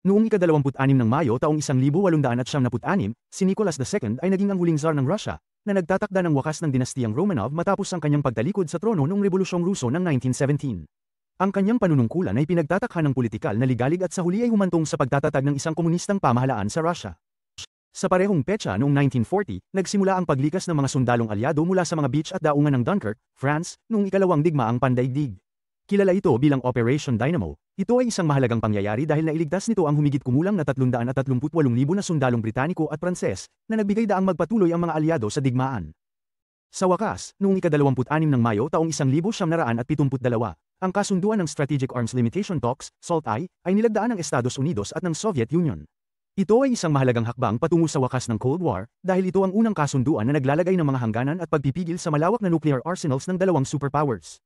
Noong ika-26 ng Mayo taong 1896, si Nicholas II ay naging ang huling Tsar ng Russia, na nagtatakda ng wakas ng dinastiyang Romanov matapos ang kanyang pagtalikod sa trono noong Rebolusyong Ruso ng 1917. Ang kanyang panunungkulan ay pinagtatakhan ng politikal na ligalig at sa huli ay humantong sa pagtatatag ng isang komunistang pamahalaan sa Russia. Sa parehong petsa noong 1940, nagsimula ang paglikas ng mga sundalong alyado mula sa mga beach at daungan ng Dunkirk, France, noong ikalawang digmaang pandaigdig. Kilala ito bilang Operation Dynamo. Ito ay isang mahalagang pangyayari dahil nailigtas nito ang humigit kumulang na 338,000 na sundalong Britaniko at Pranses, na nagbigay daang magpatuloy ang mga alyado sa digmaan. Sa wakas, noong ika-26 ng Mayo taong 1972, ang kasunduan ng Strategic Arms Limitation Talks, SALT-I, ay nilagdaan ng Estados Unidos at ng Soviet Union. Ito ay isang mahalagang hakbang patungo sa wakas ng Cold War, dahil ito ang unang kasunduan na naglalagay ng mga hangganan at pagpipigil sa malawak na nuclear arsenals ng dalawang superpowers.